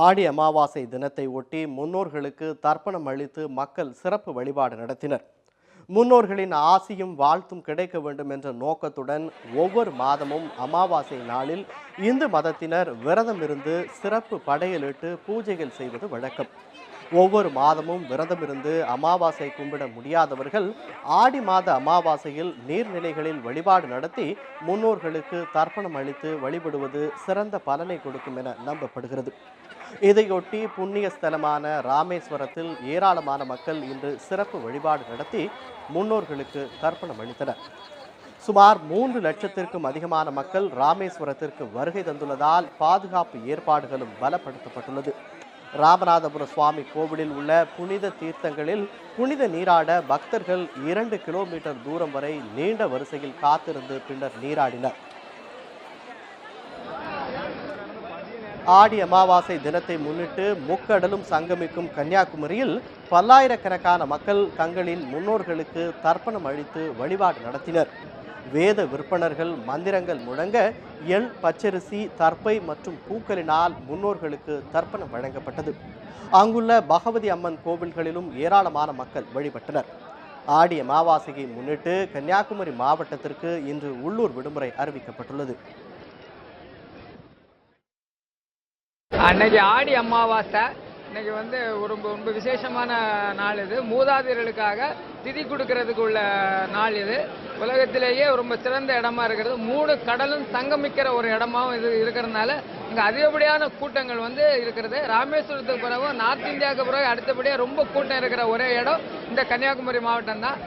ஆடி அமாவாசை தினத்தை ஒட்டி முன்னோர்களுக்கு தர்ப்பணம் அளித்து மக்கள் சிறப்பு வழிபாடு நடத்தினர். முன்னோர்களின் ஆசியும் வாழ்த்தும் கிடைக்க வேண்டும் என்ற நோக்கத்துடன் ஒவ்வொரு மாதமும் அமாவாசை நாளில் இந்து மதத்தினர் விரதம் இருந்து சிறப்பு படையலிட்டு பூஜைகள் செய்வது வழக்கம். ஒவ்வொரு மாதமும் விரதமிருந்து அமாவாசை கும்பிட முடியாதவர்கள் ஆடி மாத அமாவாசையில் நீர்நிலைகளில் வழிபாடு நடத்தி முன்னோர்களுக்கு தர்ப்பணம் அளித்து வழிபடுவது சிறந்த பலனை கொடுக்கும் என நம்பப்படுகிறது. இதையொட்டி புண்ணிய ஸ்தலமான ராமேஸ்வரத்தில் ஏராளமான மக்கள் இன்று சிறப்பு வழிபாடு நடத்தி முன்னோர்களுக்கு தர்ப்பணம் அளித்தனர். சுமார் 3 லட்சத்திற்கும் அதிகமான மக்கள் ராமேஸ்வரத்திற்கு வருகை தந்துள்ளதால் பாதுகாப்பு ஏற்பாடுகளும் பலப்படுத்தப்பட்டுள்ளது. ராமநாதபுர சுவாமி கோவிலில் உள்ள புனித தீர்த்தங்களில் புனித நீராட பக்தர்கள் 2 கிலோமீட்டர் தூரம் வரை நீண்ட வரிசையில் காத்திருந்து பின்னர் நீராடினர். ஆடி அமாவாசை தினத்தை முன்னிட்டு முக்கடலும் சங்கமிக்கும் கன்னியாகுமரியில் பல்லாயிரக்கணக்கான மக்கள் தங்களின் முன்னோர்களுக்கு தர்ப்பணம் அளித்து வழிபாடு நடத்தினர். வேத விற்பனர்கள் மந்திரங்கள் முழங்க எள், பச்சரிசி, தர்ப்பை மற்றும் பூக்களினால் முன்னோர்களுக்கு தர்ப்பணம் வழங்கப்பட்டது. அங்குள்ள பகவதி அம்மன் கோவில்களிலும் ஏராளமான மக்கள் வழிபட்டனர். ஆடி அமாவாசையை முன்னிட்டு கன்னியாகுமரி மாவட்டத்திற்கு இன்று உள்ளூர் விடுமுறை அறிவிக்கப்பட்டுள்ளது. அன்னைக்கு ஆடி அமாவாசை இன்னைக்கு ரொம்ப விசேஷமான நாள். இது மூதாதையர்களுக்காக திதி கொடுக்கறதுக்கு உள்ள நாள். இது உலகத்திலேயே ரொம்ப சிறந்த இடமா இருக்கிறது. 3 கடலும் சங்கமிக்கிற ஒரு இடமாவும் இது இருக்கிறதுனால இங்கே அதிகப்படியான கூட்டங்கள் இருக்கிறது. ராமேஸ்வரத்துக்கு பிறகு நார்த் இந்தியாவுக்கு பிறகு அடுத்தபடியாக ரொம்ப கூட்டம் இருக்கிற ஒரே இடம் இந்த கன்னியாகுமரி மாவட்டம் தான்.